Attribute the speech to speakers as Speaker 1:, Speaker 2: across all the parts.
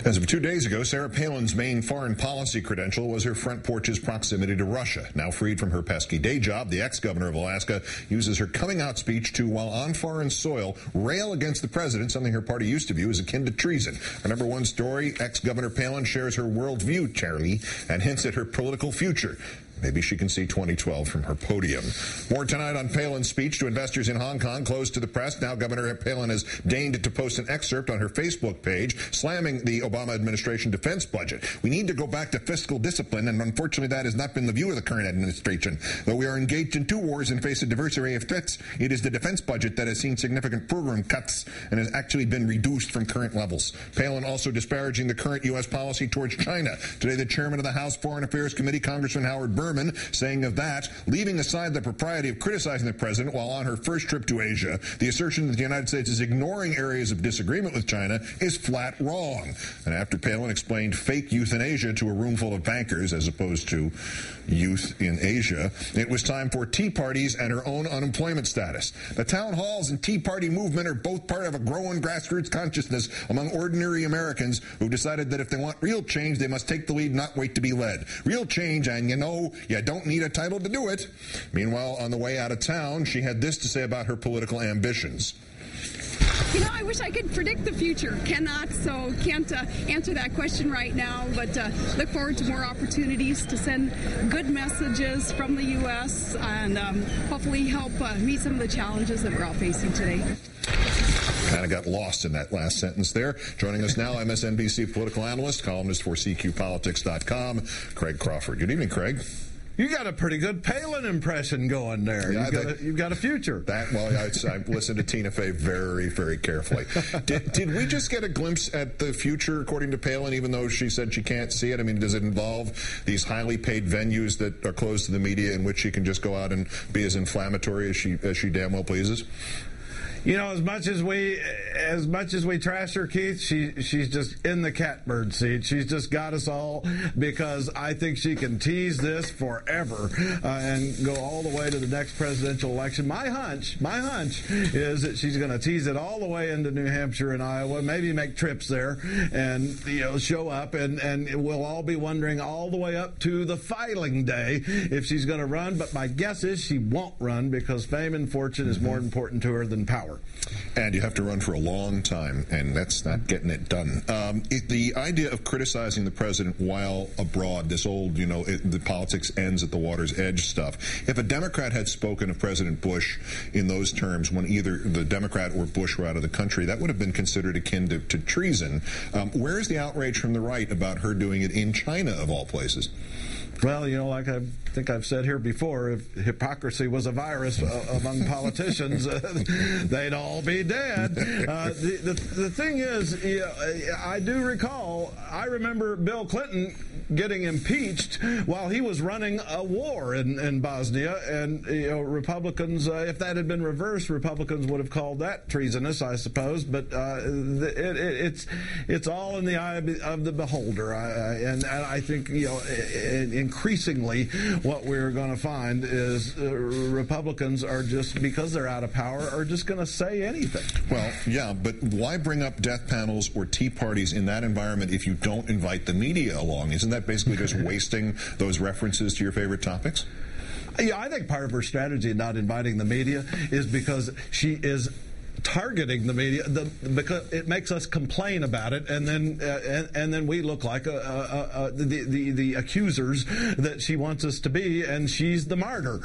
Speaker 1: As of 2 days ago, Sarah Palin's main foreign policy credential was her front porch's proximity to Russia. Now freed from her pesky day job, the ex-governor of Alaska uses her coming-out speech to, while on foreign soil, rail against the president, something her party used to view as akin to treason. Our number one story, ex-Governor Palin shares her worldview, Charlie, and hints at her political future. Maybe she can see 2012 from her podium. More tonight on Palin's speech to investors in Hong Kong, closed to the press. Now Governor Palin has deigned to post an excerpt on her Facebook page, slamming the Obama administration defense budget. We need to go back to fiscal discipline, and unfortunately that has not been the view of the current administration. Though we are engaged in two wars and face a diverse array of threats, it is the defense budget that has seen significant program cuts and has actually been reduced from current levels. Palin also disparaging the current U.S. policy towards China. Today, the chairman of the House Foreign Affairs Committee, Congressman Howard Berman, saying of that, leaving aside the propriety of criticizing the president while on her first trip to Asia, the assertion that the United States is ignoring areas of disagreement with China is flat wrong. And after Palin explained fake euthanasia to a room full of bankers as opposed to youth in Asia, it was time for tea parties and her own unemployment status. The town halls and Tea Party movement are both part of a growing grassroots consciousness among ordinary Americans who decided that if they want real change, they must take the lead, not wait to be led. Real change, and you know, you don't need a title to do it. Meanwhile, on the way out of town, she had this to say about her political ambitions.
Speaker 2: You know, I wish I could predict the future. Cannot, so can't answer that question right now, but look forward to more opportunities to send good messages from the U.S. and hopefully help meet some of the challenges that we're all facing today.
Speaker 1: Kind of got lost in that last sentence there. Joining us now, MSNBC political analyst, columnist for CQPolitics.com, Craig Crawford. Good evening, Craig.
Speaker 3: You got a pretty good Palin impression going there.
Speaker 1: Yeah,
Speaker 3: you've got a future.
Speaker 1: I listened to Tina Fey very, very carefully. Did we just get a glimpse at the future, according to Palin, even though she said she can't see it? I mean, does it involve these highly paid venues that are closed to the media in which she can just go out and be as inflammatory as she damn well pleases?
Speaker 3: You know, as much as we trash her, Keith, she's just in the catbird seat. She's just got us all because I think she can tease this forever and go all the way to the next presidential election. My hunch is that she's going to tease it all the way into New Hampshire and Iowa, maybe make trips there and, show up and we'll all be wondering all the way up to the filing day if she's going to run. But my guess is she won't run because fame and fortune is more important to her than power.
Speaker 1: And you have to run for a long time, and that's not getting it done. The idea of criticizing the president while abroad, this old, the politics ends at the water's edge stuff. If a Democrat had spoken of President Bush in those terms when either the Democrat or Bush were out of the country, that would have been considered akin to treason. Where is the outrage from the right about her doing it in China, of all places?
Speaker 3: Well, like I think I've said here before, if hypocrisy was a virus among politicians, they'd all be dead. The thing is, I do recall, I remember Bill Clinton getting impeached while he was running a war in Bosnia, and Republicans, if that had been reversed, Republicans would have called that treasonous, I suppose. But it's all in the eye of the beholder, and I think increasingly what we're going to find is Republicans are just, because they're out of power, are just going to say anything.
Speaker 1: Well, yeah, but why bring up death panels or tea parties in that environment if you don't invite the media along? Isn't that basically just wasting those references to your favorite topics?
Speaker 3: Yeah, I think part of her strategy in not inviting the media is because she is targeting the media because it makes us complain about it, and then we look like the accusers that she wants us to be, and she's the martyr.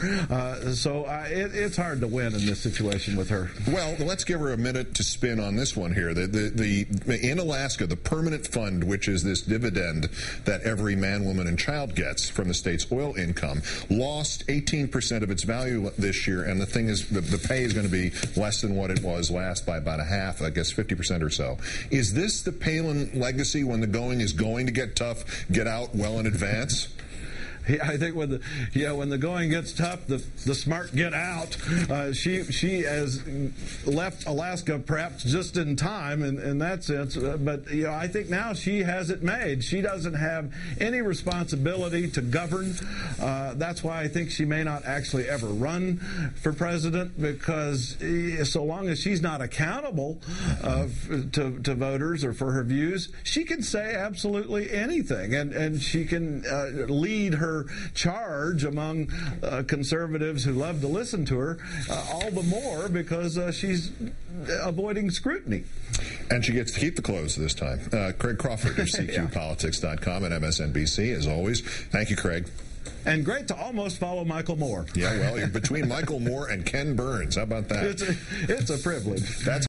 Speaker 3: So it's hard to win in this situation with her.
Speaker 1: Well, let's give her a minute to spin on this one here. In Alaska, the permanent fund, which is this dividend that every man, woman, and child gets from the state's oil income, lost 18% of its value this year, and the thing is, the pay is going to be less than what it was last by about a half, I guess 50% or so. Is this the Palin legacy when the going is going to get tough, get out well in advance?
Speaker 3: I think when the going gets tough, the smart get out. She has left Alaska perhaps just in time in that sense, but I think now she has it made. She doesn't have any responsibility to govern. That's why I think she may not actually ever run for president, because so long as she's not accountable to voters or for her views, she can say absolutely anything, and she can lead her charge among conservatives who love to listen to her, all the more because she's avoiding scrutiny.
Speaker 1: And she gets to keep the clothes this time. Craig Crawford of CQPolitics.com and MSNBC, as always. Thank you, Craig.
Speaker 3: And great to almost follow Michael Moore.
Speaker 1: Yeah, well, you're between Michael Moore and Ken Burns. How about that?
Speaker 3: It's a privilege.
Speaker 1: That's